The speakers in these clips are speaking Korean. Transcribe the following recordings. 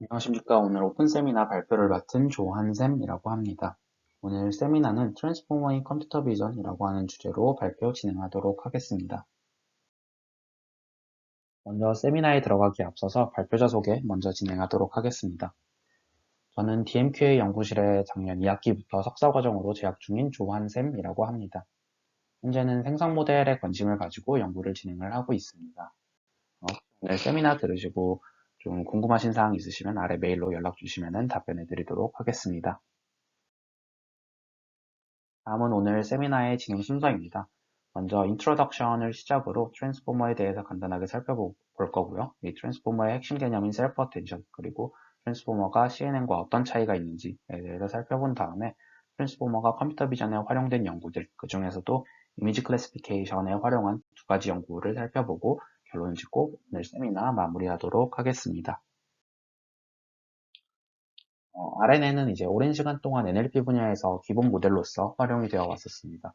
안녕하십니까. 오늘 오픈 세미나 발표를 맡은 조한샘이라고 합니다. 오늘 세미나는 트랜스포머인 컴퓨터 비전이라고 하는 주제로 발표 진행하도록 하겠습니다. 먼저 세미나에 들어가기 앞서서 발표자 소개 먼저 진행하도록 하겠습니다. 저는 DMQA 연구실에 작년 2학기부터 석사과정으로 재학 중인 조한샘이라고 합니다. 현재는 생성 모델에 관심을 가지고 연구를 진행을 하고 있습니다. 오늘 세미나 들으시고 좀 궁금하신 사항 있으시면 아래 메일로 연락 주시면 답변해 드리도록 하겠습니다. 다음은 오늘 세미나의 진행 순서입니다. 먼저 인트로덕션을 시작으로 트랜스포머에 대해서 간단하게 살펴볼 거고요. 이 트랜스포머의 핵심 개념인 셀프 어텐션, 그리고 트랜스포머가 CNN과 어떤 차이가 있는지에 대해서 살펴본 다음에 트랜스포머가 컴퓨터 비전에 활용된 연구들, 그 중에서도 이미지 클래시피케이션에 활용한 두 가지 연구를 살펴보고 결론 짓고 오늘 세미나 마무리하도록 하겠습니다. RNN은 이제 오랜 시간 동안 NLP 분야에서 기본 모델로서 활용이 되어 왔었습니다.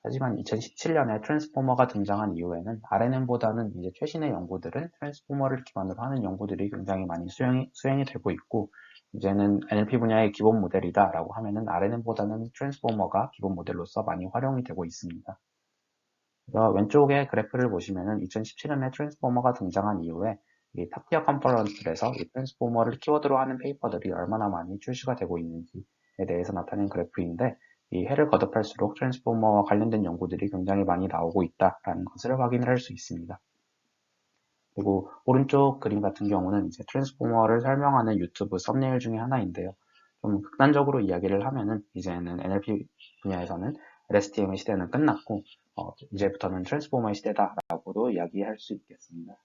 하지만 2017년에 트랜스포머가 등장한 이후에는 RNN보다는 이제 최신의 연구들은 트랜스포머를 기반으로 하는 연구들이 굉장히 많이 수행이 되고 있고, 이제는 NLP 분야의 기본 모델이다라고 하면은 RNN보다는 트랜스포머가 기본 모델로서 많이 활용이 되고 있습니다. 그래서 왼쪽에 그래프를 보시면은 2017년에 트랜스포머가 등장한 이후에 이 탑티어 컨퍼런스에서 이 트랜스포머를 키워드로 하는 페이퍼들이 얼마나 많이 출시가 되고 있는지에 대해서 나타낸 그래프인데, 이 해를 거듭할수록 트랜스포머와 관련된 연구들이 굉장히 많이 나오고 있다라는 것을 확인을 할 수 있습니다. 그리고 오른쪽 그림 같은 경우는 이제 트랜스포머를 설명하는 유튜브 썸네일 중에 하나인데요. 좀 극단적으로 이야기를 하면은 이제는 NLP 분야에서는 LSTM의 시대는 끝났고 이제부터는 트랜스포머의 시대다라고도 이야기할 수 있겠습니다.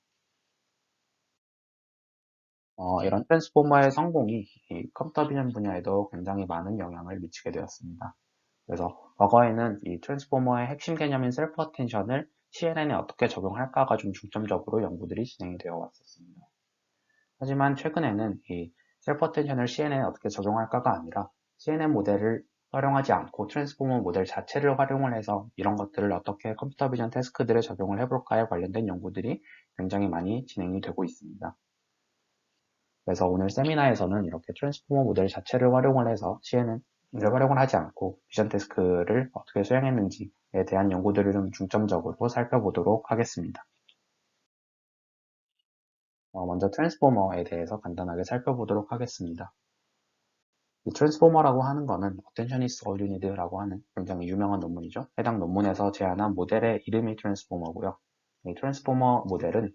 이런 트랜스포머의 성공이 이 컴퓨터 비전 분야에도 굉장히 많은 영향을 미치게 되었습니다. 그래서 과거에는 이 트랜스포머의 핵심 개념인 셀프 어텐션을 CNN에 어떻게 적용할까가 좀 중점적으로 연구들이 진행이 되어 왔었습니다. 하지만 최근에는 이 셀프 어텐션을 CNN에 어떻게 적용할까가 아니라 CNN 모델을 활용하지 않고 트랜스포머 모델 자체를 활용을 해서 이런 것들을 어떻게 컴퓨터 비전 태스크들에 적용을 해볼까에 관련된 연구들이 굉장히 많이 진행이 되고 있습니다. 그래서 오늘 세미나에서는 이렇게 트랜스포머 모델 자체를 활용을 해서 CNN을 활용을 하지 않고 비전 태스크를 어떻게 수행했는지에 대한 연구들을 좀 중점적으로 살펴보도록 하겠습니다. 먼저 트랜스포머에 대해서 간단하게 살펴보도록 하겠습니다. 이 트랜스포머라고 하는 거는 Attention is all you need라고 하는 굉장히 유명한 논문이죠. 해당 논문에서 제안한 모델의 이름이 트랜스포머고요. 이 트랜스포머 모델은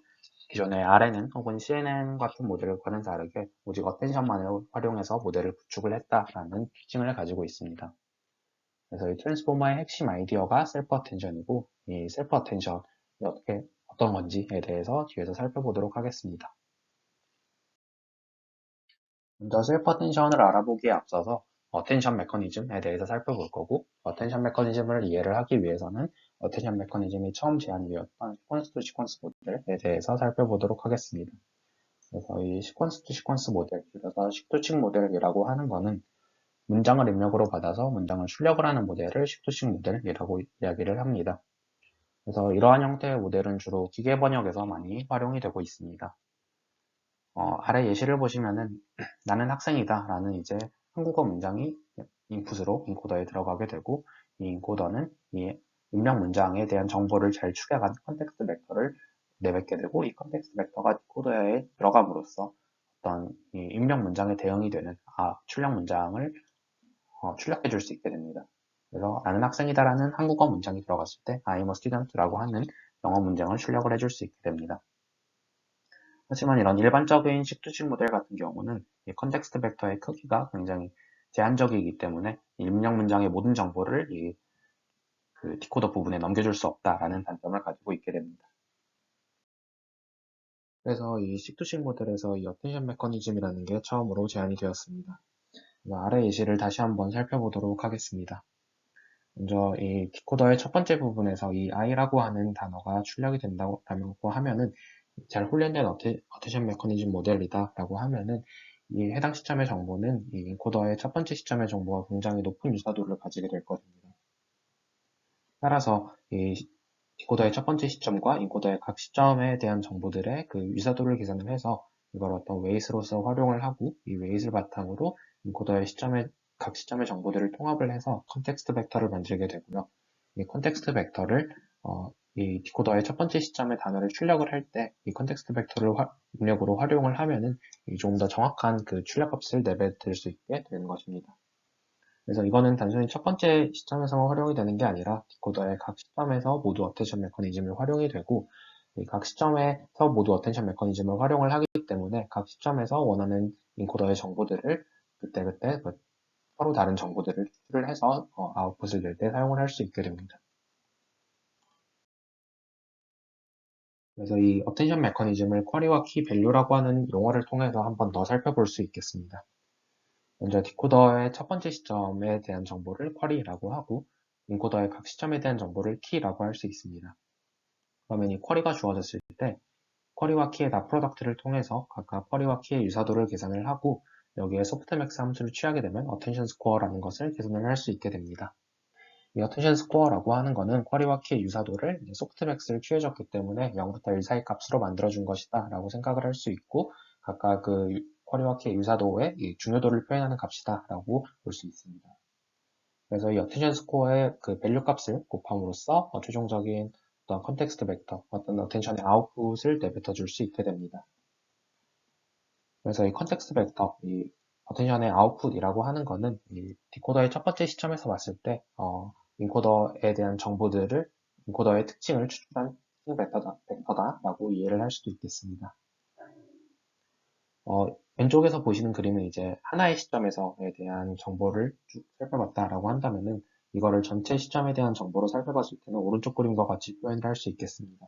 기존의 RNN 혹은 CNN 같은 모델과는 다르게 오직 어텐션만을 활용해서 모델을 구축을 했다라는 특징을 가지고 있습니다. 그래서 이 트랜스포머의 핵심 아이디어가 셀프 어텐션이고, 이 셀프 어텐션이 어떤 건지에 대해서 뒤에서 살펴보도록 하겠습니다. 먼저 셀프 어텐션을 알아보기에 앞서서 어텐션 메커니즘에 대해서 살펴볼 거고, 어텐션 메커니즘을 이해를 하기 위해서는 어텐션 메커니즘이 처음 제안되었던 시퀀스 투 시퀀스 모델에 대해서 살펴보도록 하겠습니다. 그래서 이 시퀀스 투 시퀀스 모델, 줄여서 식도식 모델이라고 하는 거는 문장을 입력으로 받아서 문장을 출력을 하는 모델을 식도식 모델이라고 이야기를 합니다. 그래서 이러한 형태의 모델은 주로 기계 번역에서 많이 활용이 되고 있습니다. 아래 예시를 보시면은 나는 학생이다 라는 이제 한국어 문장이 인풋으로 인코더에 들어가게 되고, 이 인코더는 이 입력 문장에 대한 정보를 잘 축약한 컨텍스트 벡터를 내뱉게 되고, 이 컨텍스트 벡터가 코더에 들어감으로써 어떤 이 입력 문장에 대응이 되는 출력 문장을 출력해 줄 수 있게 됩니다. 그래서 나는 학생이다라는 한국어 문장이 들어갔을 때 I'm a student라고 하는 영어 문장을 출력을 해줄 수 있게 됩니다. 하지만 이런 일반적인 식투식 모델 같은 경우는 이 컨텍스트 벡터의 크기가 굉장히 제한적이기 때문에 입력 문장의 모든 정보를 그 디코더 부분에 넘겨줄 수 없다라는 단점을 가지고 있게 됩니다. 그래서 이 식투식 모델에서 이 어텐션 메커니즘이라는 게 처음으로 제안이 되었습니다. 아래 예시를 다시 한번 살펴보도록 하겠습니다. 먼저 이 디코더의 첫 번째 부분에서 이 i라고 하는 단어가 출력이 된다고 하면은 잘 훈련된 어텐션 메커니즘 모델이다 라고 하면은 이 해당 시점의 정보는 이 인코더의 첫 번째 시점의 정보가 굉장히 높은 유사도를 가지게 될 것입니다. 따라서 이 디코더의 첫 번째 시점과 인코더의 각 시점에 대한 정보들의 그 유사도를 계산을 해서 이걸 어떤 웨이스로서 활용을 하고 이 웨이스를 바탕으로 인코더의 각 시점의 정보들을 통합을 해서 컨텍스트 벡터를 만들게 되고요. 이 컨텍스트 벡터를 이 디코더의 첫 번째 시점의 단어를 출력을 할 때 이 컨텍스트 벡터를 입력으로 활용을 하면은 조금 더 정확한 그 출력값을 내뱉을 수 있게 되는 것입니다. 그래서 이거는 단순히 첫 번째 시점에서만 활용이 되는 게 아니라 디코더의 각 시점에서 모두 어텐션 메커니즘을 활용이 되고 이 각 시점에서 모두 어텐션 메커니즘을 활용을 하기 때문에 각 시점에서 원하는 인코더의 정보들을 그때그때 서로 다른 정보들을 추출을 해서 아웃풋을 낼 때 사용을 할 수 있게 됩니다. 그래서 이 어텐션 메커니즘을 쿼리와 키 밸류라고 하는 용어를 통해서 한 번 더 살펴볼 수 있겠습니다. 먼저 디코더의 첫 번째 시점에 대한 정보를 쿼리라고 하고 인코더의 각 시점에 대한 정보를 키라고 할 수 있습니다. 그러면 이 쿼리가 주어졌을 때 쿼리와 키의 다 프로덕트를 통해서 각각 쿼리와 키의 유사도를 계산을 하고 여기에 소프트맥스 함수를 취하게 되면 어텐션 스코어라는 것을 계산을 할 수 있게 됩니다. 이 어텐션 스코어라고 하는 것은 쿼리와 키의 유사도를 소프트맥스를 취해줬기 때문에 0부터 1 사이 값으로 만들어준 것이다 라고 생각을 할 수 있고 각각 그 쿼리와 키의 유사도의 중요도를 표현하는 값이다 라고 볼 수 있습니다. 그래서 이 어텐션 스코어의 그 밸류 값을 곱함으로써 최종적인 어떤 컨텍스트 벡터, 어떤 어텐션의 아웃풋을 내뱉어 줄 수 있게 됩니다. 그래서 이 컨텍스트 벡터, 이 어텐션의 아웃풋이라고 하는 거는 이 디코더의 첫 번째 시점에서 봤을 때 인코더에 대한 정보들을 인코더의 특징을 추출한 특징 벡터다라고 이해를 할 수도 있겠습니다. 왼쪽에서 보시는 그림은 이제 하나의 시점에서에 대한 정보를 쭉 살펴봤다라고 한다면은 이거를 전체 시점에 대한 정보로 살펴봤을 때는 오른쪽 그림과 같이 표현을 할 수 있겠습니다.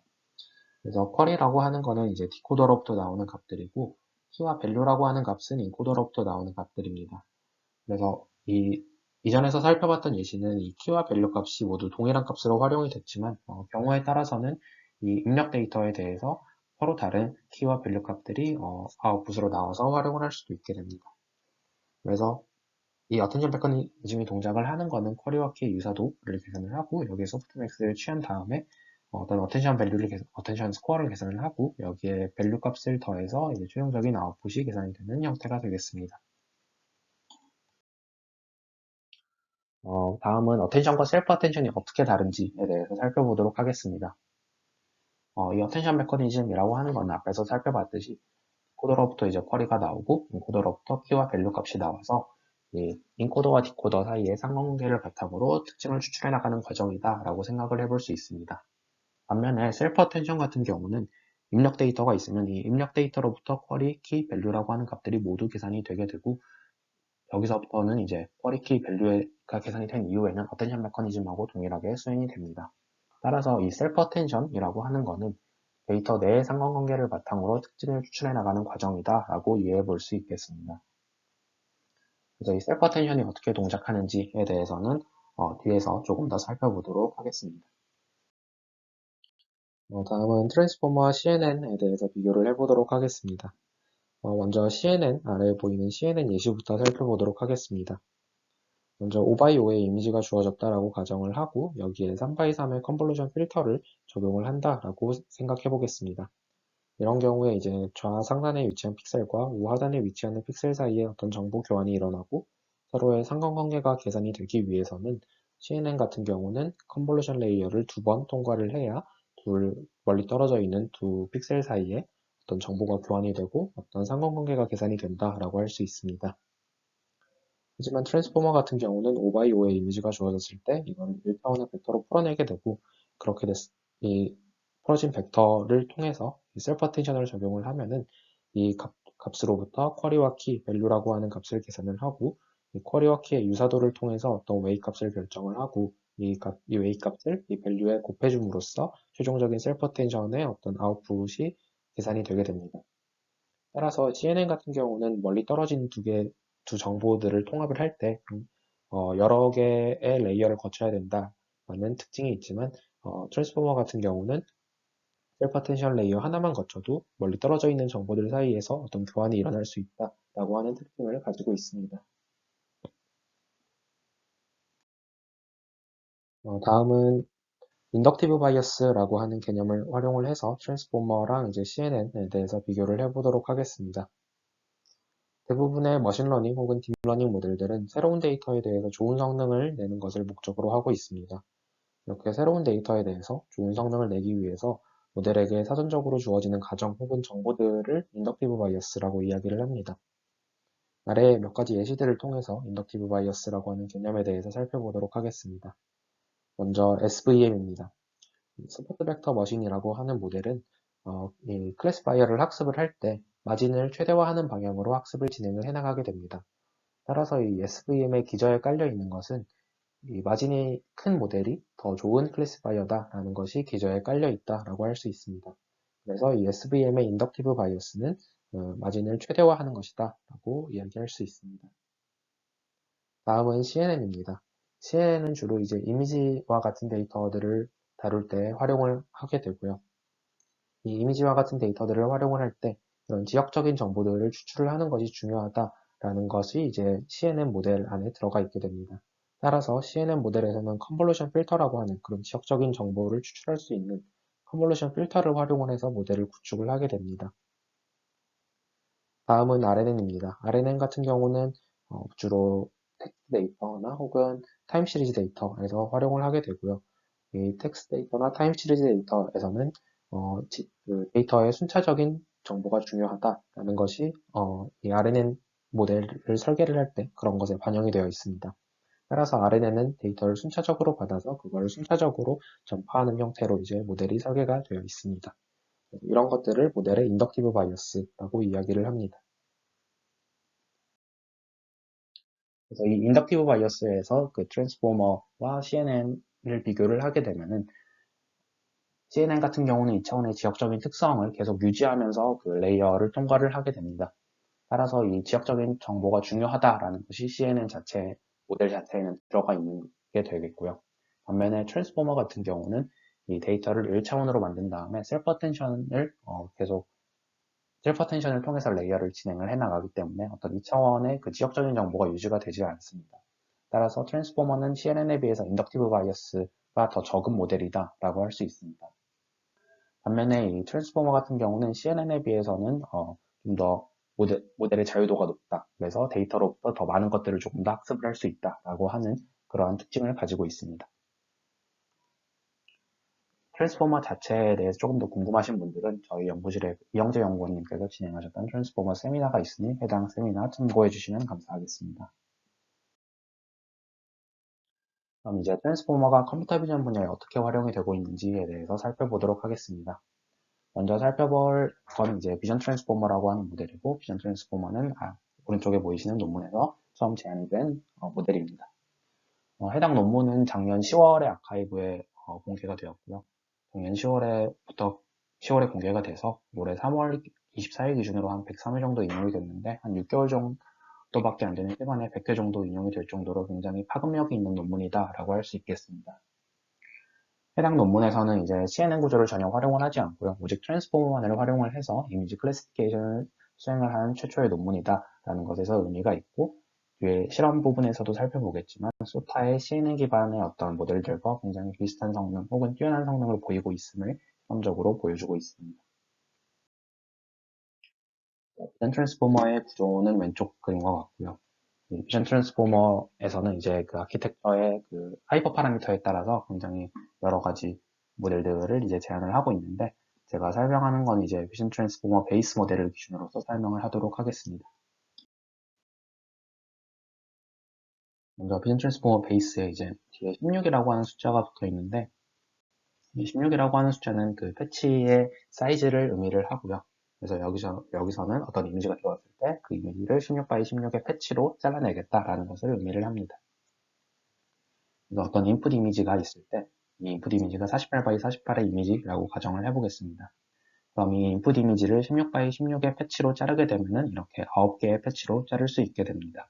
그래서 쿼리라고 하는 거는 이제 디코더로부터 나오는 값들이고 키와 밸류라고 하는 값은 인코더로부터 나오는 값들입니다. 그래서 이전에서 살펴봤던 예시는 이 키와 밸류 값이 모두 동일한 값으로 활용이 됐지만 경우에 따라서는 이 입력 데이터에 대해서 서로 다른 키와 밸류 값들이 아웃풋으로 나와서 활용을 할 수도 있게 됩니다. 그래서 이 어텐션 메커니즘이 동작을 하는 거는 쿼리와 키의 유사도를 계산을 하고 여기에 소프트맥스를 취한 다음에 어떤 어텐션 스코어를 계산을 하고 여기에 밸류 값을 더해서 이제 최종적인 아웃풋이 계산이 되는 형태가 되겠습니다. 다음은 어텐션과 셀프 어텐션이 어떻게 다른지에 대해서 살펴보도록 하겠습니다. 이 어텐션 메커니즘이라고 하는 건 앞에서 살펴봤듯이 코더로부터 이제 쿼리가 나오고 인코더로부터 키와 밸류 값이 나와서 이 인코더와 디코더 사이의 상관관계를 바탕으로 특징을 추출해 나가는 과정이다 라고 생각을 해볼 수 있습니다. 반면에 셀프 어텐션 같은 경우는 입력 데이터가 있으면 이 입력 데이터로부터 쿼리, 키, 밸류라고 하는 값들이 모두 계산이 되게 되고 여기서부터는 이제 쿼리, 키, 밸류가 계산이 된 이후에는 어텐션 메커니즘하고 동일하게 수행이 됩니다. 따라서 이 셀프 어텐션이라고 하는 거는 데이터 내의 상관관계를 바탕으로 특징을 추출해 나가는 과정이다 라고 이해해 볼 수 있겠습니다. 그래서 이 셀프 어텐션이 어떻게 동작하는지에 대해서는 뒤에서 조금 더 살펴보도록 하겠습니다. 다음은 트랜스포머와 CNN에 대해서 비교를 해보도록 하겠습니다. 먼저 CNN, 아래에 보이는 CNN 예시부터 살펴보도록 하겠습니다. 먼저 5x5의 이미지가 주어졌다라고 가정을 하고 여기에 3x3의 컨볼루션 필터를 적용을 한다라고 생각해 보겠습니다. 이런 경우에 이제 좌상단에 위치한 픽셀과 우하단에 위치하는 픽셀 사이에 어떤 정보 교환이 일어나고 서로의 상관관계가 계산이 되기 위해서는 CNN 같은 경우는 컨볼루션 레이어를 2번 통과를 해야 멀리 떨어져 있는 두 픽셀 사이에 어떤 정보가 교환이 되고 어떤 상관관계가 계산이 된다라고 할 수 있습니다. 하지만 트랜스포머 같은 경우는 5x5의 이미지가 주어졌을 때 이걸 1차원의 벡터로 풀어내게 되고 그렇게 이 풀어진 벡터를 통해서 셀프 어텐션을 적용을 하면은 이 값으로부터 쿼리와 키, 밸류라고 하는 값을 계산을 하고 이 쿼리와 키의 유사도를 통해서 어떤 웨이 값을 결정을 하고 이 웨이 값을 이 밸류에 곱해줌으로써 최종적인 셀프 어텐션의 어떤 아웃풋이 계산이 되게 됩니다. 따라서 CNN 같은 경우는 멀리 떨어진 두 정보들을 통합을 할 때, 여러 개의 레이어를 거쳐야 된다는 특징이 있지만, 트랜스포머 같은 경우는 셀프 어텐션 레이어 하나만 거쳐도 멀리 떨어져 있는 정보들 사이에서 어떤 교환이 일어날 수 있다라고 하는 특징을 가지고 있습니다. 다음은 인덕티브 바이어스라고 하는 개념을 활용을 해서 트랜스포머랑 이제 CNN에 대해서 비교를 해보도록 하겠습니다. 대부분의 머신러닝 혹은 딥러닝 모델들은 새로운 데이터에 대해서 좋은 성능을 내는 것을 목적으로 하고 있습니다. 이렇게 새로운 데이터에 대해서 좋은 성능을 내기 위해서 모델에게 사전적으로 주어지는 가정 혹은 정보들을 인덕티브 바이어스라고 이야기를 합니다. 아래 몇 가지 예시들을 통해서 인덕티브 바이어스라고 하는 개념에 대해서 살펴보도록 하겠습니다. 먼저 SVM입니다. 서포트 벡터 머신이라고 하는 모델은 이 클래시파이어를 학습을 할 때 마진을 최대화하는 방향으로 학습을 진행을 해나가게 됩니다. 따라서 이 SVM의 기저에 깔려 있는 것은 이 마진이 큰 모델이 더 좋은 클래시파이어다라는 것이 기저에 깔려 있다라고 할 수 있습니다. 그래서 이 SVM의 인덕티브 바이어스는 마진을 최대화하는 것이다 라고 이야기할 수 있습니다. 다음은 CNN입니다. CNN은 주로 이제 이미지와 같은 데이터들을 다룰 때 활용을 하게 되고요. 이 이미지와 같은 데이터들을 활용을 할 때 이런 지역적인 정보들을 추출을 하는 것이 중요하다라는 것이 이제 CNN 모델 안에 들어가 있게 됩니다. 따라서 CNN 모델에서는 컨볼루션 필터라고 하는 그런 지역적인 정보를 추출할 수 있는 컨볼루션 필터를 활용을 해서 모델을 구축을 하게 됩니다. 다음은 RNN입니다. RNN 같은 경우는 주로 텍스트 데이터나 혹은 타임 시리즈 데이터에서 활용을 하게 되고요. 이 텍스트 데이터나 타임 시리즈 데이터에서는 그 데이터의 순차적인 정보가 중요하다라는 것이 이 RNN 모델을 설계를 할 때 그런 것에 반영이 되어 있습니다. 따라서 RNN은 데이터를 순차적으로 받아서 그걸 순차적으로 전파하는 형태로 이제 모델이 설계가 되어 있습니다. 이런 것들을 모델의 인덕티브 바이어스라고 이야기를 합니다. 그래서 이 인덕티브 바이어스에서 그 트랜스포머와 CNN을 비교를 하게 되면은 CNN 같은 경우는 2차원의 지역적인 특성을 계속 유지하면서 그 레이어를 통과를 하게 됩니다. 따라서 이 지역적인 정보가 중요하다라는 것이 CNN 자체, 모델 자체에는 들어가 있는 게 되겠고요. 반면에 트랜스포머 같은 경우는 이 데이터를 1차원으로 만든 다음에 셀프 어텐션을 통해서 레이어를 진행을 해 나가기 때문에 어떤 2차원의 그 지역적인 정보가 유지가 되지 않습니다. 따라서 트랜스포머는 CNN에 비해서 인덕티브 바이어스가 더 적은 모델이다 라고 할 수 있습니다. 반면에 이 트랜스포머 같은 경우는 CNN에 비해서는 좀 더 모델의 자유도가 높다. 그래서 데이터로부터 더 많은 것들을 조금 더 학습을 할 수 있다라고 하는 그러한 특징을 가지고 있습니다. 트랜스포머 자체에 대해서 조금 더 궁금하신 분들은 저희 연구실에 이영재 연구원님께서 진행하셨던 트랜스포머 세미나가 있으니 해당 세미나 참고해 주시면 감사하겠습니다. 그럼 이제 트랜스포머가 컴퓨터 비전 분야에 어떻게 활용이 되고 있는지에 대해서 살펴보도록 하겠습니다. 먼저 살펴볼 건 이제 비전 트랜스포머라고 하는 모델이고, 비전 트랜스포머는 오른쪽에 보이시는 논문에서 처음 제안이 된 모델입니다. 해당 논문은 작년 10월에 아카이브에 공개가 되었고요. 작년 10월에 공개가 돼서 올해 3월 24일 기준으로 한 103회 정도 인용이 됐는데, 한 6개월 정도밖에 안 되는 시간에 100회 정도 인용이 될 정도로 굉장히 파급력이 있는 논문이다라고 할 수 있겠습니다. 해당 논문에서는 이제 CNN 구조를 전혀 활용을 하지 않고요. 오직 트랜스포머만을 활용을 해서 이미지 클래시피케이션을 수행을 한 최초의 논문이다라는 것에서 의미가 있고, 뒤에 실험 부분에서도 살펴보겠지만 소타의 CNN 기반의 어떤 모델들과 굉장히 비슷한 성능 혹은 뛰어난 성능을 보이고 있음을 실험적으로 보여주고 있습니다. 비전 트랜스포머의 구조는 왼쪽 그림과 같고요. 이 비전 트랜스포머에서는 이제 그 아키텍처의 그 하이퍼 파라미터에 따라서 굉장히 여러 가지 모델들을 이제 제안을 하고 있는데, 제가 설명하는 건 이제 비전 트랜스포머 베이스 모델을 기준으로서 설명을 하도록 하겠습니다. 먼저 비전 트랜스포머 베이스에 이제 뒤에 16이라고 하는 숫자가 붙어 있는데, 이 16이라고 하는 숫자는 그 패치의 사이즈를 의미를 하고요. 그래서 여기서는 어떤 이미지가 들어왔을 때 그 이미지를 16 x 16의 패치로 잘라내겠다라는 것을 의미를 합니다. 그래서 어떤 인풋 이미지가 있을 때 이 인풋 이미지가 48 x 48의 이미지라고 가정을 해보겠습니다. 그럼 이 인풋 이미지를 16 x 16의 패치로 자르게 되면은 이렇게 9개의 패치로 자를 수 있게 됩니다.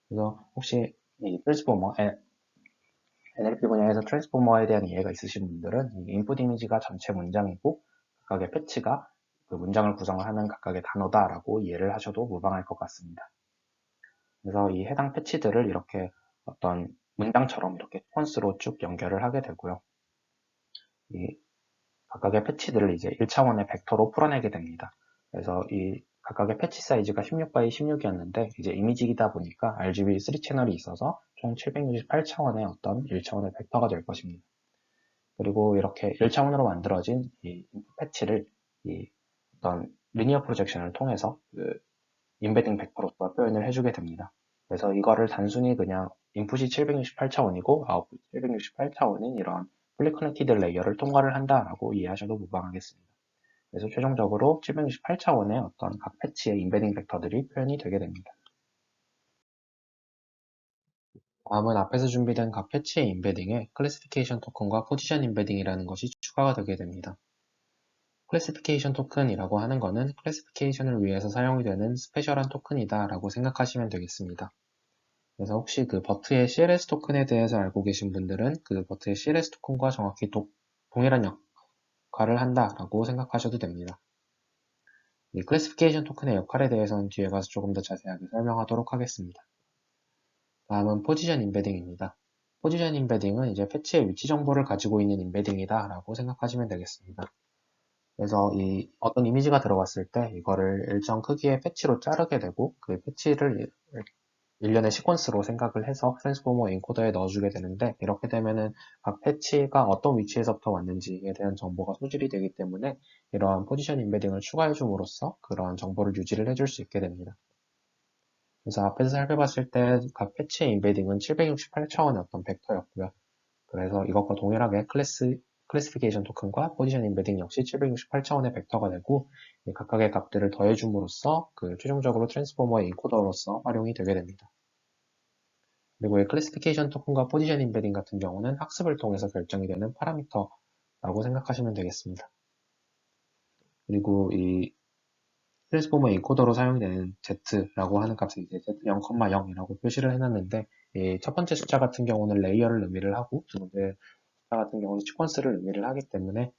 그래서 혹시 이 트랜스포머, NLP 분야에서 트랜스포머에 대한 이해가 있으신 분들은 이 인풋 이미지가 전체 문장이고 각각의 패치가 그 문장을 구성을 하는 각각의 단어다라고 이해를 하셔도 무방할 것 같습니다. 그래서 이 해당 패치들을 이렇게 어떤 문장처럼 이렇게 시퀀스로 쭉 연결을 하게 되고요. 이 각각의 패치들을 이제 1차원의 벡터로 풀어내게 됩니다. 그래서 이 각각의 패치 사이즈가 16 x 16이었는데 이제 이미지이다 보니까 RGB 3채널이 있어서 총 768차원의 어떤 1차원의 벡터가 될 것입니다. 그리고 이렇게 1차원으로 만들어진 이 인풋 패치를 이 어떤 리니어 프로젝션을 통해서 그 임베딩 벡터로서 표현을 해주게 됩니다. 그래서 이거를 단순히 그냥 인풋이 768차원이고 아웃풋 768차원인 이런 fully connected 레이어를 통과를 한다라고 이해하셔도 무방하겠습니다. 그래서 최종적으로 768차원의 어떤 각 패치의 임베딩 벡터들이 표현이 되게 됩니다. 다음은 앞에서 준비된 각 패치의 임베딩에 클래시피케이션 토큰과 포지션 임베딩이라는 것이 추가가 되게 됩니다. 클래시피케이션 토큰이라고 하는 것은 클래시피케이션을 위해서 사용이 되는 스페셜한 토큰이다 라고 생각하시면 되겠습니다. 그래서 혹시 그 버트의 CLS 토큰에 대해서 알고 계신 분들은 그 버트의 CLS 토큰과 정확히 동일한 역할을 한다라고 생각하셔도 됩니다. 이 클래시피케이션 토큰의 역할에 대해서는 뒤에 가서 조금 더 자세하게 설명하도록 하겠습니다. 다음은 포지션 임베딩입니다. 포지션 임베딩은 이제 패치의 위치 정보를 가지고 있는 임베딩이다 라고 생각하시면 되겠습니다. 그래서 이 어떤 이미지가 들어왔을 때 이거를 일정 크기의 패치로 자르게 되고 그 패치를 일련의 시퀀스로 생각을 해서 트랜스포머 인코더에 넣어주게 되는데 이렇게 되면은 각 패치가 어떤 위치에서부터 왔는지에 대한 정보가 소질이 되기 때문에 이러한 포지션 임베딩을 추가해 줌으로써 그러한 정보를 유지를 해줄 수 있게 됩니다. 그래서 앞에서 살펴봤을 때 각 패치의 임베딩은 768차원의 어떤 벡터였고요. 그래서 이것과 동일하게 클래시피케이션 토큰과 포지션 임베딩 역시 768차원의 벡터가 되고 각각의 값들을 더해줌으로써 그 최종적으로 트랜스포머의 인코더로서 활용이 되게 됩니다. 그리고 이 클래시피케이션 토큰과 포지션 임베딩 같은 경우는 학습을 통해서 결정이 되는 파라미터라고 생각하시면 되겠습니다. 그리고 이 트랜스포머 인코더로 사용되는 Z라고 하는 값을 이제 Z0,0이라고 표시를 해놨는데 이 첫 번째 숫자 같은 경우는 레이어를 의미를 하고 두 번째 숫자 같은 경우는 시퀀스를 의미를 하기 때문에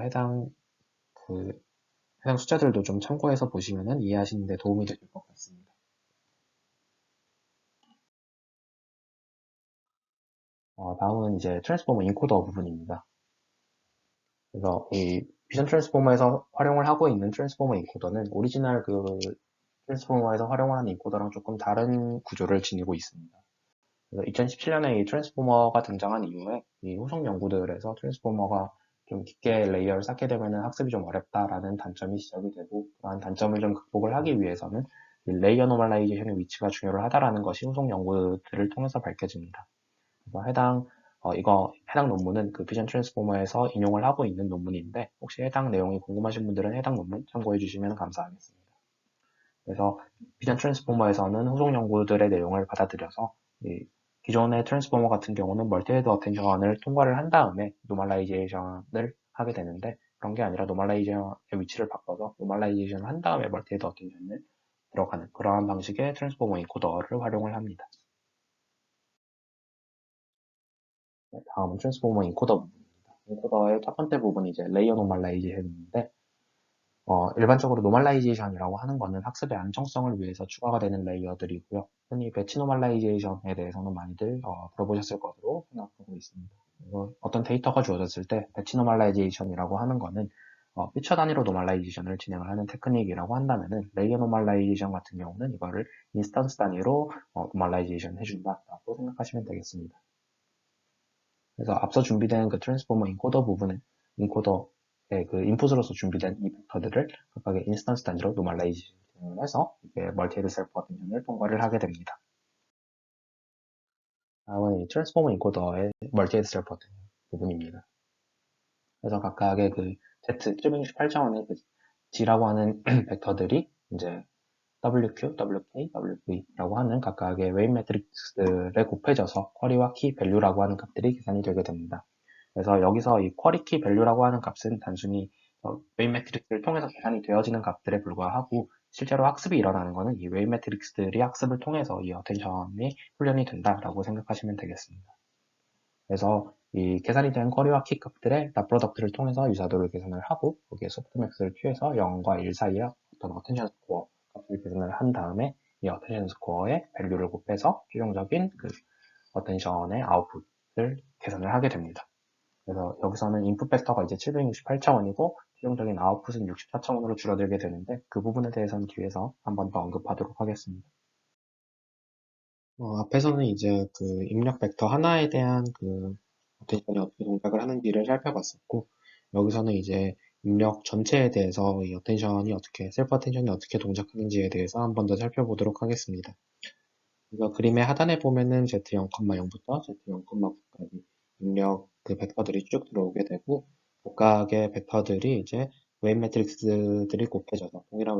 해당 숫자들도 좀 참고해서 보시면 이해하시는 데 도움이 될 것 같습니다. 다음은 이제 트랜스포머 인코더 부분입니다. 그래서 이 비전 트랜스포머에서 활용을 하고 있는 트랜스포머 인코더는 오리지널 그 트랜스포머에서 활용을 하는 인코더랑 조금 다른 구조를 지니고 있습니다. 그래서 2017년에 이 트랜스포머가 등장한 이후에 이 후속 연구들에서 트랜스포머가 좀 깊게 레이어를 쌓게 되면 학습이 좀 어렵다라는 단점이 지적이 되고 그러한 단점을 좀 극복을 하기 위해서는 이 레이어 노멀라이제이션의 위치가 중요를 하다라는 것이 후속 연구들을 통해서 밝혀집니다. 그래서 해당 논문은 그 비전 트랜스포머에서 인용을 하고 있는 논문인데 혹시 해당 내용이 궁금하신 분들은 해당 논문 참고해 주시면 감사하겠습니다. 그래서 비전 트랜스포머에서는 후속 연구들의 내용을 받아들여서 기존의 트랜스포머 같은 경우는 멀티헤드 어텐션을 통과를 한 다음에 노멀라이제이션을 하게 되는데 그런 게 아니라 노멀라이제이션의 위치를 바꿔서 노멀라이제이션을 한 다음에 멀티헤드 어텐션을 들어가는 그러한 방식의 트랜스포머 인코더를 활용을 합니다. 다음은 트랜스포머 인코더 부분입니다. 인코더의 첫 번째 부분이 이제 레이어 노멀라이제이션인데 일반적으로 노멀라이제이션이라고 하는 거는 학습의 안정성을 위해서 추가가 되는 레이어들이고요. 흔히 배치 노멀라이제이션에 대해서는 많이들 들어보셨을 것으로 생각하고 있습니다. 어떤 데이터가 주어졌을 때 배치 노멀라이제이션이라고 하는 거는 피처 단위로 노멀라이제이션을 진행을 하는 테크닉이라고 한다면은 레이어 노멀라이제이션 같은 경우는 이거를 인스턴스 단위로 노멀라이제이션 해준다라고 생각하시면 되겠습니다. 그래서 앞서 준비된 그 트랜스포머 인코더 부분은 인코더의 그 인풋으로서 준비된 이 벡터들을 각각의 인스턴스 단위로 노멀라이제이션을 해서 멀티헤드 셀프 어텐션을 통과를 하게 됩니다. 다음은 이 트랜스포머 인코더의 멀티헤드 셀프 어텐션 부분입니다. 그래서 각각의 그 Z 768차원의 그 G라고 하는 벡터들이 이제 WQ, WK, WV라고 하는 각각의 웨이브 매트릭스들에 곱해져서 쿼리와 키 밸류라고 하는 값들이 계산이 되게 됩니다. 그래서 여기서 이 쿼리 키 밸류라고 하는 값은 단순히 웨이브 매트릭스를 통해서 계산이 되어지는 값들에 불과하고 실제로 학습이 일어나는 것은 이 웨이브 매트릭스들이 학습을 통해서 이 어텐션이 훈련이 된다라고 생각하시면 되겠습니다. 그래서 이 계산이 된 쿼리와 키 값들의 납 프로덕트를 통해서 유사도를 계산을 하고 거기에 소프트맥스를 취해서 0과 1 사이의 어떤 어텐션 스코어 값을 계산을 한 다음에 이 어텐션 스코어의 밸류를 곱해서 최종적인 그 어텐션의 아웃풋을 계산을 하게 됩니다. 그래서 여기서는 인풋 벡터가 이제 768차원이고 최종적인 아웃풋은 64차원으로 줄어들게 되는데 그 부분에 대해서는 뒤에서 한 번 더 언급하도록 하겠습니다. 앞에서는 이제 그 입력 벡터 하나에 대한 그 어텐션이 어떻게 동작을 하는지를 살펴봤었고, 여기서는 이제 입력 전체에 대해서 이 어텐션이 어떻게, 셀프 어텐션이 어떻게 동작하는지에 대해서 한 번 더 살펴보도록 하겠습니다. 그래서 그림의 하단에 보면은 Z0,0부터 Z0,9까지 입력 그 벡터들이 쭉 들어오게 되고, 각각의 벡터들이 이제 웨이트 매트릭스들이 곱해져서 동일한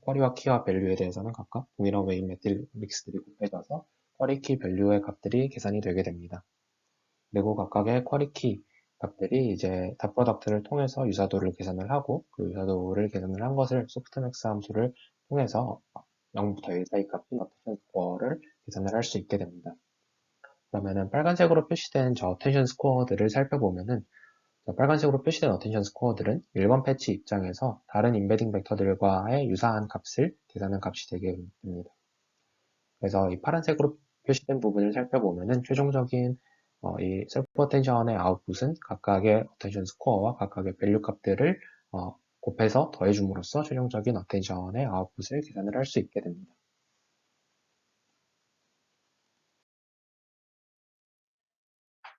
쿼리와 키와 밸류에 대해서는 각각 동일한 웨이트 매트릭스들이 곱해져서 쿼리 키 밸류의 값들이 계산이 되게 됩니다. 그리고 각각의 쿼리 키 값들이 이제 닷 프로덕트를 통해서 유사도를 계산을 하고 그 유사도를 계산을 한 것을 소프트맥스 함수를 통해서 0부터 1 사이 값인 어텐션 스코어를 계산을 할 수 있게 됩니다. 그러면은 빨간색으로 표시된 저 어텐션 스코어들을 살펴보면은 빨간색으로 표시된 어텐션 스코어들은 1번 패치 입장에서 다른 인베딩 벡터들과의 유사한 값을 계산한 값이 되게 됩니다. 그래서 이 파란색으로 표시된 부분을 살펴보면은 최종적인 이 셀프 어텐션의 아웃풋은 각각의 어텐션 스코어와 각각의 밸류 값들을 곱해서 더해줌으로써 최종적인 어텐션의 아웃풋을 계산을 할 수 있게 됩니다.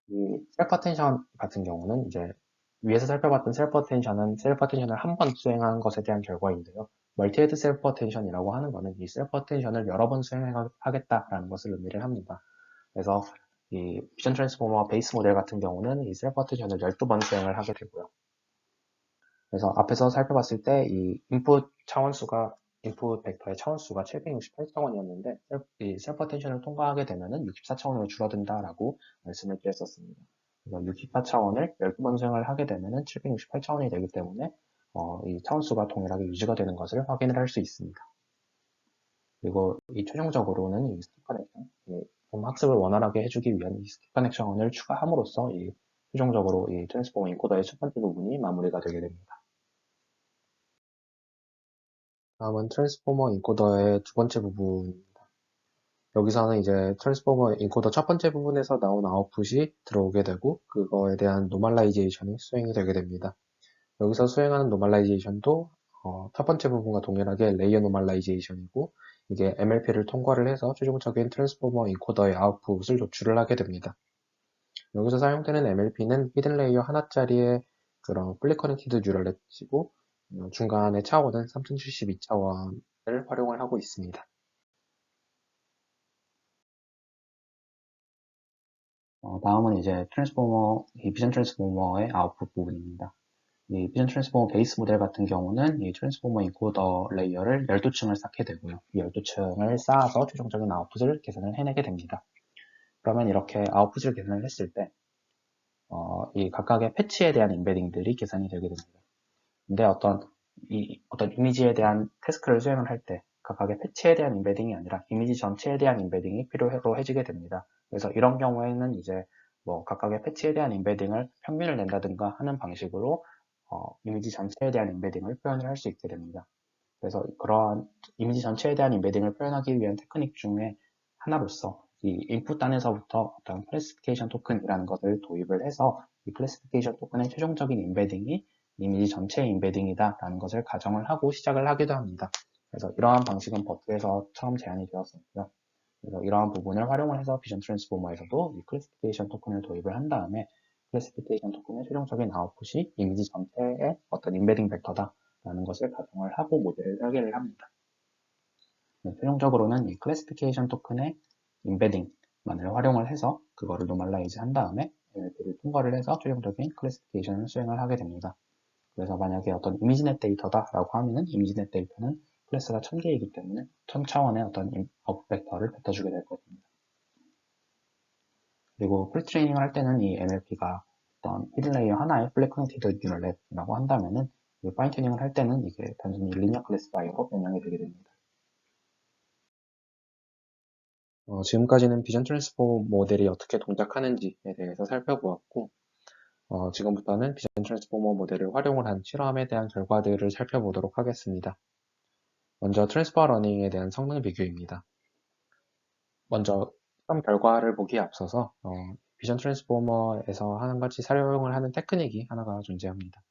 이 셀프 어텐션 같은 경우는 이제 위에서 살펴봤던 셀프 어텐션은 셀프 어텐션을 한 번 수행한 것에 대한 결과인데요. 멀티헤드 셀프 어텐션이라고 하는 것은 이 셀프 어텐션을 여러 번 수행하겠다라는 것을 의미를 합니다. 그래서 이 비전 트랜스포머 베이스 모델 같은 경우는 이 셀프 어텐션을 12번 수행을 하게 되고요. 그래서 앞에서 살펴봤을 때 이 인풋 벡터의 차원수가 768차원이었는데 이 셀프 어텐션을 통과하게 되면은 64차원으로 줄어든다라고 말씀을 드렸었습니다. 그래서 64차원을 12번 수행을 하게 되면은 768차원이 되기 때문에 이 차원수가 동일하게 유지가 되는 것을 확인을 할 수 있습니다. 그리고 이 최종적으로는 이 스킵 커넥션, 학습을 원활하게 해주기 위한 이 스킵 커넥션을 추가함으로써 이 최종적으로 이 트랜스포머 인코더의 첫 번째 부분이 마무리가 되게 됩니다. 다음은 트랜스포머 인코더의 두 번째 부분입니다. 여기서는 이제 트랜스포머 인코더 첫 번째 부분에서 나온 아웃풋이 들어오게 되고 그거에 대한 노멀라이제이션이 수행이 되게 됩니다. 여기서 수행하는 노멀라이제이션도 첫 번째 부분과 동일하게 레이어 노멀라이제이션이고 이게 MLP를 통과를 해서 최종적인 트랜스포머 인코더의 아웃풋을 조출을 하게 됩니다. 여기서 사용되는 MLP는 히든 레이어 하나짜리의 그런 플리 커넥티드 뉴럴 넷이고 중간의 차원은 3072차원을 활용을 하고 있습니다. 다음은 이제 이 비전 트랜스포머의 아웃풋 부분입니다. 이 비전 트랜스포머 베이스 모델 같은 경우는 이 트랜스포머 인코더 레이어를 12층을 쌓게 되고요. 이 12층을 쌓아서 최종적인 아웃풋을 계산을 해내게 됩니다. 그러면 이렇게 아웃풋을 계산을 했을 때, 이 각각의 패치에 대한 임베딩들이 계산이 되게 됩니다. 근데 어떤 이미지에 대한 태스크를 수행을 할 때 각각의 패치에 대한 임베딩이 아니라 이미지 전체에 대한 임베딩이 필요로 해지게 됩니다. 그래서 이런 경우에는 이제 뭐 각각의 패치에 대한 임베딩을 평균을 낸다든가 하는 방식으로 이미지 전체에 대한 임베딩을 표현을 할 수 있게 됩니다. 그래서 그러한 이미지 전체에 대한 임베딩을 표현하기 위한 테크닉 중에 하나로서 이 인풋 단에서부터 어떤 클래시피케이션 토큰이라는 것을 도입을 해서 이 클래시피케이션 토큰의 최종적인 임베딩이 이미지 전체의 임베딩이다라는 것을 가정을 하고 시작을 하기도 합니다. 그래서 이러한 방식은 버트에서 처음 제안이 되었었고요. 그래서 이러한 부분을 활용을 해서 비전 트랜스포머에서도 이 클래시피케이션 토큰을 도입을 한 다음에 클래시피케이션 토큰의 최종적인 아웃풋이 이미지 전체의 어떤 임베딩 벡터다라는 것을 가정을 하고 모델을 설계를 합니다. 최종적으로는 이 클래시피케이션 토큰의 임베딩만을 활용을 해서 그거를 노멀라이즈 한 다음에 NLP를 통과를 해서 최종적인 클래시피케이션을 수행을 하게 됩니다. 그래서 만약에 어떤 이미지넷 데이터다라고 하면은 이미지넷 데이터는 클래스가 1000개이기 때문에 1000차원의 어떤 아웃 벡터를 뱉어주게 될 것입니다. 그리고 프리트레이닝을 할 때는 이 NLP가 어떤 히든 레이어 하나의 플랫 커넥티드 뉴럴넷이라고 한다면은 파인 튜닝을 할 때는 이게 단순히 리니어 클래스파이어로 변형이 되게 됩니다. 지금까지는 비전 트랜스포머 모델이 어떻게 동작하는지에 대해서 살펴보았고, 지금부터는 비전 트랜스포머 모델을 활용을 한 실험에 대한 결과들을 살펴보도록 하겠습니다. 먼저 트랜스퍼 러닝에 대한 성능 비교입니다. 먼저 실험 결과를 보기에 앞서서 비전 트랜스포머에서 한 가지 사용을 하는 테크닉이 하나가 존재합니다.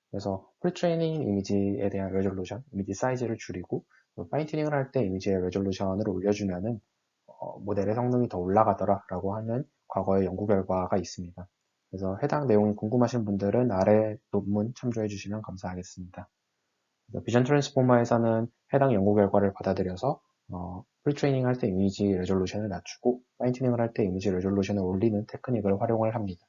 그래서 프리트레이닝 이미지에 대한 레졸루션, 이미지 사이즈를 줄이고 파인 튜닝을 할 때 이미지의 레졸루션을 올려주면은 모델의 성능이 더 올라가더라라고 하는 과거의 연구 결과가 있습니다. 그래서 해당 내용이 궁금하신 분들은 아래 논문 참조해 주시면 감사하겠습니다. 비전 트랜스포머에서는 해당 연구 결과를 받아들여서 프리트레이닝 할 때 이미지 레졸루션을 낮추고 파인 튜닝을 할 때 이미지 레졸루션을 올리는 테크닉을 활용을 합니다.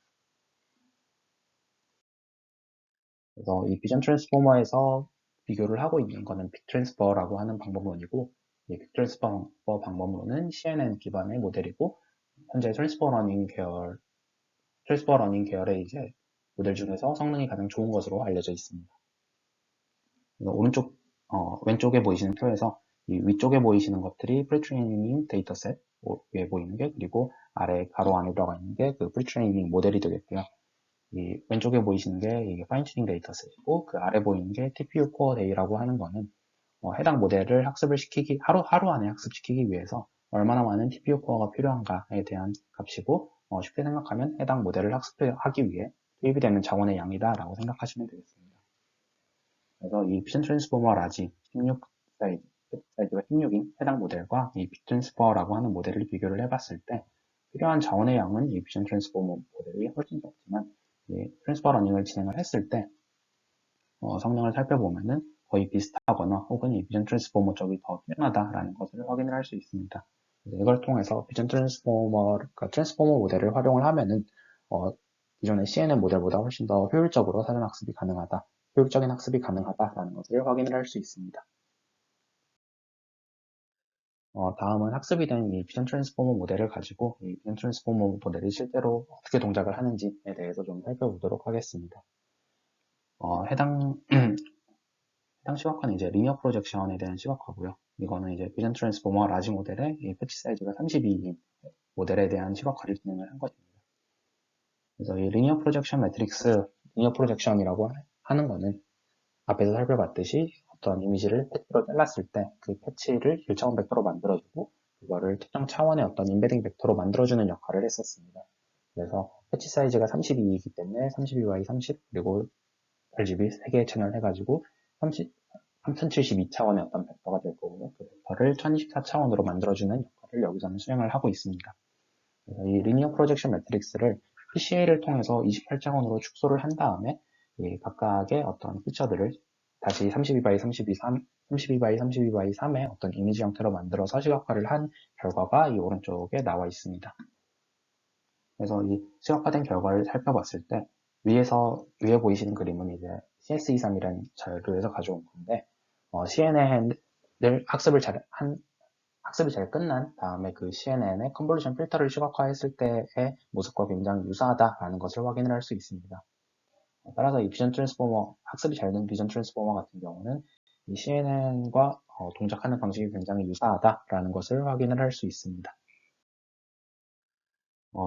그래서 이 비전 트랜스포머에서 비교를 하고 있는 거는 빅 트랜스퍼라고 하는 방법론이고, 이 빅 트랜스퍼 방법론은 CNN 기반의 모델이고, 현재 트랜스퍼 러닝 계열의 이제 모델 중에서 성능이 가장 좋은 것으로 알려져 있습니다. 왼쪽에 보이시는 표에서 이 위쪽에 보이시는 것들이 프리트레이닝 데이터셋, 위에 보이는 게, 그리고 아래 가로 안에 들어가 있는 게 그 프리트레이닝 모델이 되겠고요. 이 왼쪽에 보이시는 게 이게 파인튜닝 데이터셋이고, 그 아래 보이는 게 TPU 코어 데이라고 하는 거는 해당 모델을 학습을 시키기, 하루 안에 학습시키기 위해서 얼마나 많은 TPU 코어가 필요한가에 대한 값이고, 쉽게 생각하면 해당 모델을 학습하기 위해 투입이 되는 자원의 양이다라고 생각하시면 되겠습니다. 그래서 이 비전 트랜스포머 라지 16 사이즈가 16인 해당 모델과 이 빅 트랜스포머라고 하는 모델을 비교를 해봤을 때 필요한 자원의 양은 이 비전 트랜스포머 모델이 훨씬 적지만 이 트랜스퍼 러닝을 진행을 했을 때 성능을 살펴보면은 거의 비슷하거나 혹은 이 비전 트랜스포머 쪽이 더 뛰어나다라는 것을 확인을 할 수 있습니다. 이걸 통해서 비전 트랜스포머 모델을 활용을 하면은 기존의 CNN 모델보다 훨씬 더 효율적으로 사전 학습이 가능하다, 효율적인 학습이 가능하다라는 것을 확인을 할 수 있습니다. 다음은 학습이 된 이 비전 트랜스포머 모델을 가지고 이 비전 트랜스포머 모델이 실제로 어떻게 동작을 하는지에 대해서 좀 살펴보도록 하겠습니다. 해당 시각화는 이제 리니어 프로젝션에 대한 시각화고요. 이거는 이제 비전 트랜스포머 라지 모델의 이 패치 사이즈가 32인 모델에 대한 시각화를 진행을 한 것입니다. 그래서 이 리니어 프로젝션 매트릭스, 리니어 프로젝션이라고 하는 거는 앞에서 살펴봤듯이 어떤 이미지를 패치로 잘랐을 때 그 패치를 1차원 벡터로 만들어주고 그거를 특정 차원의 어떤 인베딩 벡터로 만들어주는 역할을 했었습니다. 그래서 패치 사이즈가 32이기 때문에 32x30 그리고 RGB 3개의 채널 해가지고 3072차원의 어떤 벡터가 될 거고요. 그 벡터를 1024차원으로 만들어주는 역할을 여기서는 수행을 하고 있습니다. 그래서 이 리니어 프로젝션 매트릭스를 PCA를 통해서 28차원으로 축소를 한 다음에 각각의 어떤 피처들을 다시 32x32, 32x32x3의 어떤 이미지 형태로 만들어서 시각화를 한 결과가 이 오른쪽에 나와 있습니다. 그래서 이 시각화된 결과를 살펴봤을 때 위에 보이시는 그림은 이제 CS23이라는 자료에서 가져온 건데 CNN을 학습이 잘 끝난 다음에 그 CNN의 컨볼루션 필터를 시각화했을 때의 모습과 굉장히 유사하다라는 것을 확인을 할 수 있습니다. 따라서 이 비전 트랜스포머, 학습이 잘 된 비전 트랜스포머 같은 경우는 이 CNN과 동작하는 방식이 굉장히 유사하다라는 것을 확인을 할 수 있습니다.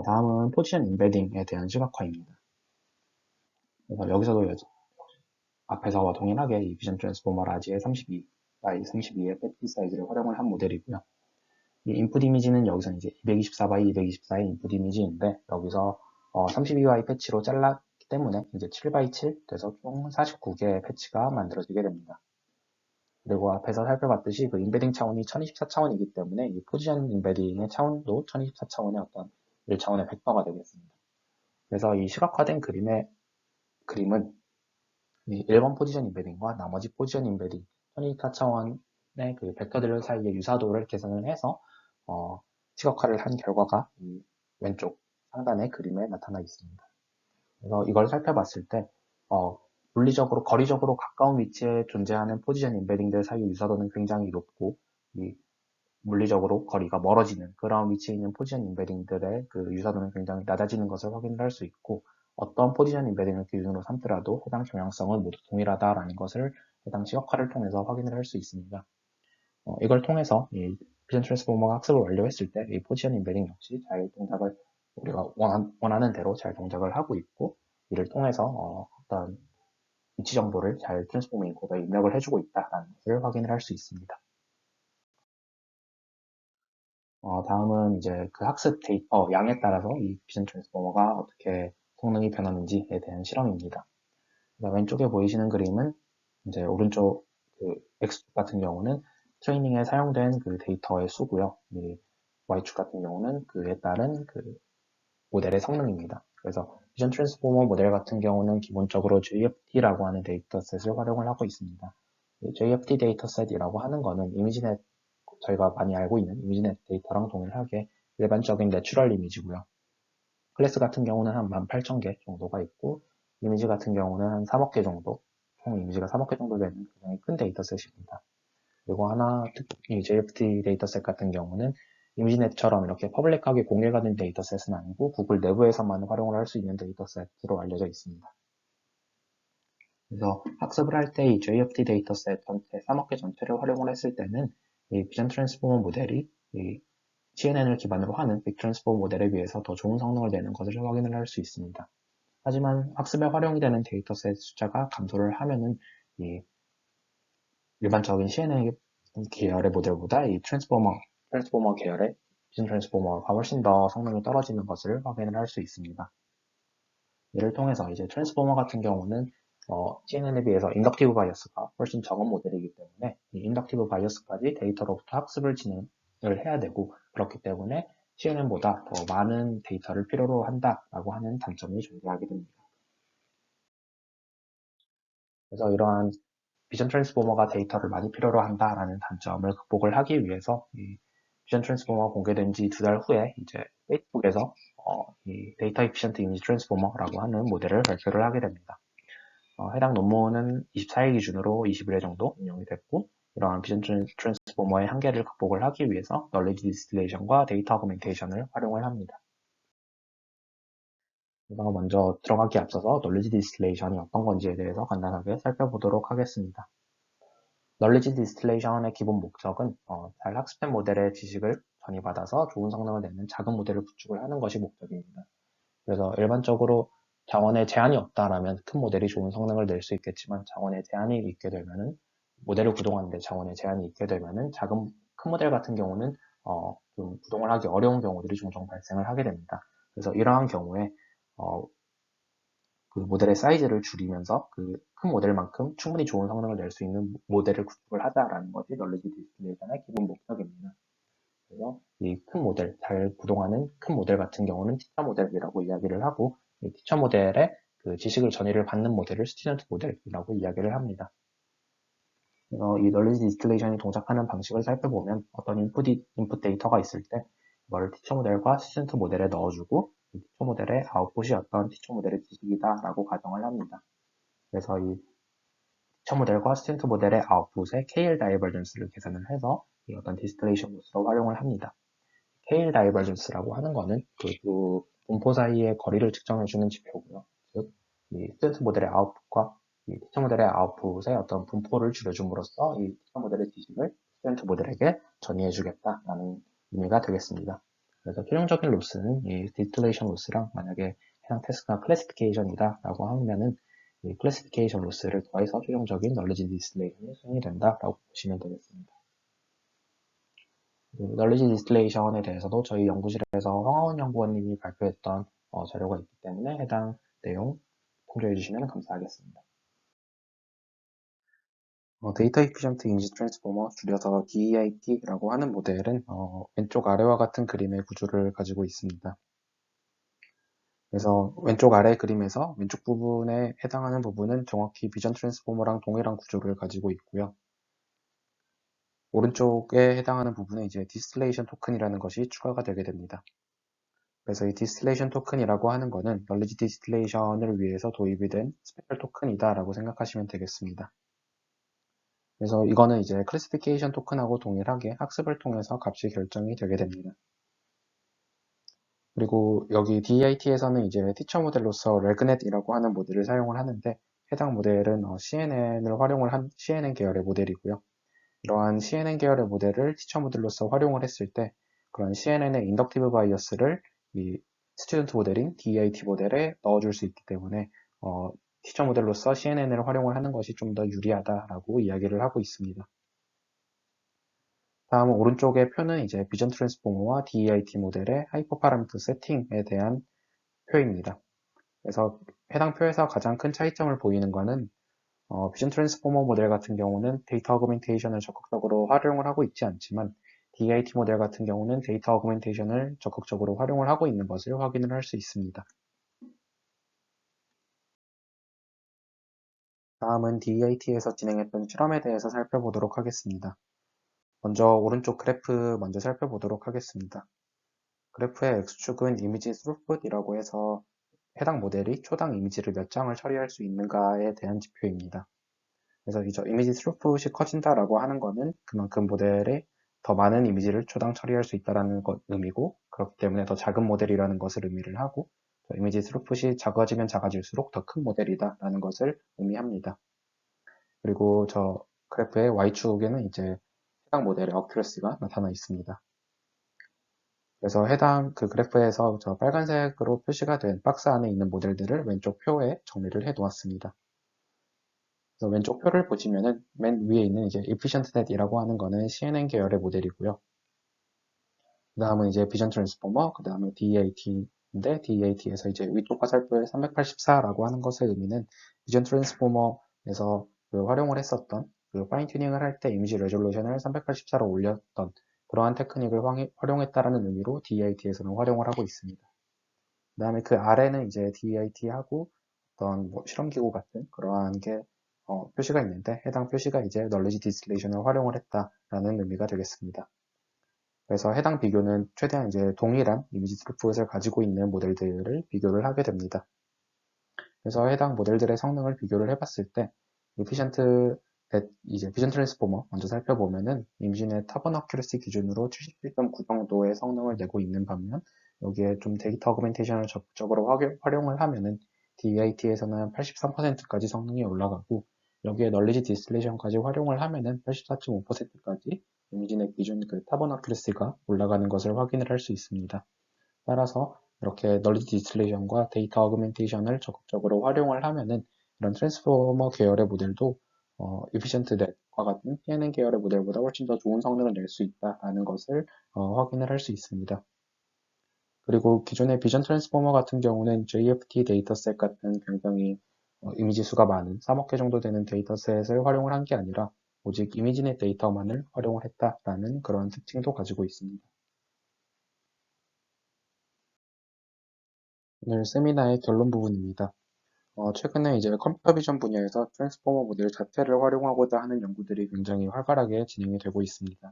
다음은 포지션 임베딩에 대한 시각화입니다. 그래서 여기서도 앞에서와 동일하게 이 비전 트랜스포머 라지의 32x32의 패치 사이즈를 활용을 한 모델이고요. 이 인풋 이미지는 여기서 이제 224x224의 인풋 이미지인데 여기서 32y 패치로 잘랐기 때문에 이제 7x7 돼서 총 49개의 패치가 만들어지게 됩니다. 그리고 앞에서 살펴봤듯이 그 인베딩 차원이 1024차원이기 때문에 이 포지션 인베딩의 차원도 1024차원의 어떤 1차원의 벡터가 되겠습니다. 그래서 이 시각화된 그림은 이 1번 포지션 인베딩과 나머지 포지션 인베딩 1024차원의 그 벡터들 사이의 유사도를 계산을 해서 시각화를 한 결과가 이 왼쪽 상단의 그림에 나타나 있습니다. 그래서 이걸 살펴봤을 때 물리적으로 거리적으로 가까운 위치에 존재하는 포지션 인베딩들 사이의 유사도는 굉장히 높고 이 물리적으로 거리가 멀어지는 그런 위치에 있는 포지션 인베딩들의 그 유사도는 굉장히 낮아지는 것을 확인할 수 있고 어떤 포지션 인베딩을 기준으로 삼더라도 해당 경향성은 모두 동일하다라는 것을 해당 시각화를 통해서 확인을 할 수 있습니다. 이걸 통해서 이 비전 트랜스포머가 학습을 완료했을 때 이 포지션 인베딩 역시 잘 동작을 우리가 원하는 대로 잘 동작을 하고 있고 이를 통해서 어떤 위치 정보를 잘 트랜스포머 인코더에 입력을 해주고 있다는 것을 확인을 할 수 있습니다. 다음은 이제 그 학습 데이터 양에 따라서 이 비전 트랜스포머가 어떻게 성능이 변하는지에 대한 실험입니다. 왼쪽에 보이시는 그림은 이제 오른쪽 그 X축 같은 경우는 트레이닝에 사용된 그 데이터의 수고요. 이 Y축 같은 경우는 그에 따른 그 모델의 성능입니다. 그래서 비전 트랜스포머 모델 같은 경우는 기본적으로 JFT라고 하는 데이터셋을 활용을 하고 있습니다. JFT 데이터셋이라고 하는 거는 이미지넷, 저희가 많이 알고 있는 이미지넷 데이터랑 동일하게 일반적인 내추럴 이미지고요. 클래스 같은 경우는 한 18,000개 정도가 있고, 이미지 같은 경우는 한 3억 개 정도, 총 이미지가 3억 개 정도 되는 굉장히 큰 데이터셋입니다. 그리고 하나, 이 JFT 데이터셋 같은 경우는 이미지넷처럼 이렇게 퍼블릭하게 공개가 된 데이터셋은 아니고 구글 내부에서만 활용을 할 수 있는 데이터셋으로 알려져 있습니다. 그래서 학습을 할 때 이 JFT 데이터셋 전체 3억 개 전체를 활용을 했을 때는 이 비전 트랜스포머 모델이 이 CNN을 기반으로 하는 빅 트랜스포머 모델에 비해서 더 좋은 성능을 내는 것을 확인을 할 수 있습니다. 하지만 학습에 활용이 되는 데이터셋 숫자가 감소를 하면은 이 일반적인 CNN 계열의 모델보다 이 트랜스포머 계열의 비전 트랜스포머가 훨씬 더 성능이 떨어지는 것을 확인을 할 수 있습니다. 이를 통해서 이제 트랜스포머 같은 경우는 CNN에 비해서 인덕티브 바이어스가 훨씬 적은 모델이기 때문에 이 인덕티브 바이어스까지 데이터로부터 학습을 진행을 해야 되고, 그렇기 때문에 CNN보다 더 많은 데이터를 필요로 한다라고 하는 단점이 존재하게 됩니다. 그래서 이러한 비전 트랜스포머가 데이터를 많이 필요로 한다라는 단점을 극복을 하기 위해서 이 비전 트랜스포머가 공개된 지 2달 후에 이제 페이스북에서 이 데이터 에피션트 이미지 트랜스포머라고 하는 모델을 발표를 하게 됩니다. 해당 논문은 24일 기준으로 20일 정도 운영이 됐고, 이러한 비전 트랜스포머의 한계를 극복을 하기 위해서 널리지 디스틸레이션과 데이터 어그멘테이션을 활용을 합니다. 그래서 먼저 들어가기 앞서서 널리지 디스틸레이션이 어떤 건지에 대해서 간단하게 살펴보도록 하겠습니다. 널리지 디스틸레이션의 기본 목적은 잘 학습된 모델의 지식을 전이받아서 좋은 성능을 내는 작은 모델을 구축을 하는 것이 목적입니다. 그래서 일반적으로 자원에 제한이 없다라면 큰 모델이 좋은 성능을 낼 수 있겠지만, 자원에 제한이 있게 되면은 모델을 구동하는데 자원에 제한이 있게 되면은 큰 모델 같은 경우는 좀 구동을 하기 어려운 경우들이 종종 발생을 하게 됩니다. 그래서 이러한 경우에 그 모델의 사이즈를 줄이면서 그 큰 모델만큼 충분히 좋은 성능을 낼 수 있는 모델을 구축을 하자라는 것이 널리지 디스틸레이션의 기본 목적입니다. 그래서 이 큰 모델, 잘 구동하는 큰 모델 같은 경우는 티처 모델이라고 이야기를 하고, 이 티처 모델의 그 지식을 전이를 받는 모델을 스튜던트 모델이라고 이야기를 합니다. 그래서 이 널리지 디스틸레이션이 동작하는 방식을 살펴보면 어떤 인풋 데이터가 있을 때 이걸 티처 모델과 스튜던트 모델에 넣어주고, 이 티처 모델의 아웃풋이 어떤 티처 모델의 지식이다라고 가정을 합니다. 그래서 이 티처 모델과 스튜던트 모델의 아웃풋의 KL 다이버전스를 계산을 해서 이 어떤 디스틸레이션 로스로 활용을 합니다. KL 다이버전스라고 하는 거는 그 분포 사이의 거리를 측정해주는 지표고요. 즉, 이 스튜던트 모델의 아웃풋과 이 티처 모델의 아웃풋의 어떤 분포를 줄여줌으로써 이 티처 모델의 지식을 스튜던트 모델에게 전이해주겠다라는 의미가 되겠습니다. 그래서 필용적인 로스는 이 디스틸레이션 로스랑 만약에 해당 태스크가 클래시피케이션이다라고 하면은 이 클래시피케이션 로스를 더해서 최종적인 널리지 디스틸레이션이 수행이 된다라고 보시면 되겠습니다. 널리지 디스틸레이션에 대해서도 저희 연구실에서 황하원 연구원님이 발표했던 자료가 있기 때문에 해당 내용 참조해 주시면 감사하겠습니다. 데이터 에피션트 이미지 트랜스포머, 줄여서 DEIT라고 하는 모델은 왼쪽 아래와 같은 그림의 구조를 가지고 있습니다. 그래서 왼쪽 아래 그림에서 왼쪽 부분에 해당하는 부분은 정확히 비전 트랜스포머랑 동일한 구조를 가지고 있고요. 오른쪽에 해당하는 부분에 이제 디스틸레이션 토큰이라는 것이 추가가 되게 됩니다. 그래서 이 디스틸레이션 토큰이라고 하는 거는 널리지 디스틸레이션을 위해서 도입이 된 스페셜 토큰이다 라고 생각하시면 되겠습니다. 그래서 이거는 이제 클래시피케이션 토큰하고 동일하게 학습을 통해서 값이 결정이 되게 됩니다. 그리고 여기 DIT에서는 이제 티처 모델로서 레그넷이라고 하는 모델을 사용을 하는데, 해당 모델은 CNN을 활용을 한 CNN 계열의 모델이고요. 이러한 CNN 계열의 모델을 티처 모델로서 활용을 했을 때 그런 CNN의 인덕티브 바이어스를 이 스튜던트 모델인 DIT 모델에 넣어줄 수 있기 때문에 티처 모델로서 CNN을 활용을 하는 것이 좀 더 유리하다라고 이야기를 하고 있습니다. 다음 오른쪽의 표는 이제 비전 트랜스포머와 DEIT 모델의 하이퍼 파라미터 세팅에 대한 표입니다. 그래서 해당 표에서 가장 큰 차이점을 보이는 것은 비전 트랜스포머 모델 같은 경우는 데이터 어그멘테이션을 적극적으로 활용을 하고 있지 않지만 DIT 모델 같은 경우는 데이터 어그멘테이션을 적극적으로 활용을 하고 있는 것을 확인을 할 수 있습니다. 다음은 DIT에서 진행했던 실험에 대해서 살펴보도록 하겠습니다. 먼저 오른쪽 그래프 먼저 살펴보도록 하겠습니다. 그래프의 X축은 이미지 스루풋이라고 해서 해당 모델이 초당 이미지를 몇 장을 처리할 수 있는가에 대한 지표입니다. 그래서 이제 이미지 스루풋이 커진다라고 하는 것은 그만큼 모델에 더 많은 이미지를 초당 처리할 수 있다는 것 의미고, 그렇기 때문에 더 작은 모델이라는 것을 의미를 하고, 이미지 스루풋이 작아지면 작아질수록 더 큰 모델이다라는 것을 의미합니다. 그리고 저 그래프의 Y축에는 이제 해당 모델의 어큐러시가 나타나 있습니다. 그래서 해당 그 그래프에서 저 빨간색으로 표시가 된 박스 안에 있는 모델들을 왼쪽 표에 정리를 해 놓았습니다. 그래서 왼쪽 표를 보시면은 맨 위에 있는 이제 EfficientNet이라고 하는 거는 CNN 계열의 모델이고요. 그 다음은 이제 비전 트랜스포머, 그 다음에 DAT인데 DAT에서 이제 위쪽 화살표에 384라고 하는 것의 의미는 비전 트랜스포머에서 그 활용을 했었던 그 파인 튜닝을 할 때 이미지 레졸루션을 384로 올렸던 그러한 테크닉을 활용했다라는 의미로 DAT에서는 활용을 하고 있습니다. 그 다음에 그 아래는 이제 DAT하고 어떤 뭐 실험기구 같은 그러한 게 표시가 있는데 해당 표시가 이제 널리지 디스틸레이션을 활용을 했다라는 의미가 되겠습니다. 그래서 해당 비교는 최대한 이제 동일한 이미지 스루풋을 가지고 있는 모델들을 비교를 하게 됩니다. 그래서 해당 모델들의 성능을 비교를 해봤을 때 efficient 이제 비전 트랜스포머 먼저 살펴보면은 이미지의 타번 어큐러시 기준으로 77.9 정도의 성능을 내고 있는 반면 여기에 좀 데이터 어그멘테이션을 적극적으로 활용을 하면은 DAT에서는 83%까지 성능이 올라가고 여기에 널리지 디스틸레이션까지 활용을 하면은 84.5%까지 이미지의 기준 그 타번 어큐러시가 올라가는 것을 확인을 할 수 있습니다. 따라서 이렇게 널리지 디스틸레이션과 데이터 어그멘테이션을 적극적으로 활용을 하면은 이런 트랜스포머 계열의 모델도 efficient net과 같은 CNN 계열의 모델보다 훨씬 더 좋은 성능을 낼 수 있다라는 것을 확인을 할 수 있습니다. 그리고 기존의 비전 트랜스포머 같은 경우는 JFT 데이터셋 같은 굉장히 이미지 수가 많은 3억 개 정도 되는 데이터셋을 활용을 한 게 아니라 오직 이미지넷 데이터만을 활용을 했다라는 그런 특징도 가지고 있습니다. 오늘 세미나의 결론 부분입니다. 최근에 이제 컴퓨터 비전 분야에서 트랜스포머 모델 자체를 활용하고자 하는 연구들이 굉장히 활발하게 진행이 되고 있습니다.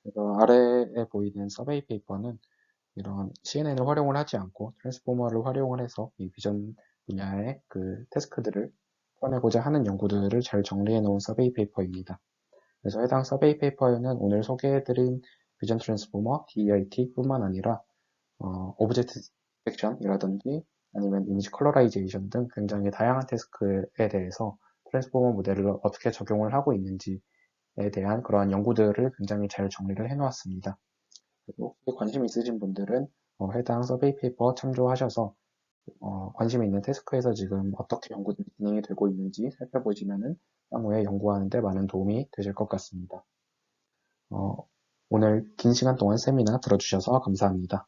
그래서 아래에 보이는 서베이 페이퍼는 이런 CNN을 활용을 하지 않고 트랜스포머를 활용을 해서 이 비전 분야의 그 태스크들을 풀어내고자 하는 연구들을 잘 정리해 놓은 서베이 페이퍼입니다. 그래서 해당 서베이 페이퍼에는 오늘 소개해드린 비전 트랜스포머, DIT뿐만 아니라 오브젝트 디텍션이라든지 아니면 이미지 컬러라이제이션 등 굉장히 다양한 태스크에 대해서 트랜스포머 모델을 어떻게 적용을 하고 있는지에 대한 그러한 연구들을 굉장히 잘 정리를 해 놓았습니다. 그리고 혹시 관심 있으신 분들은 해당 서베이 페이퍼 참조하셔서 관심 있는 태스크에서 지금 어떻게 연구들이 진행이 되고 있는지 살펴보시면은 향후에 연구하는 데 많은 도움이 되실 것 같습니다. 오늘 긴 시간 동안 세미나 들어주셔서 감사합니다.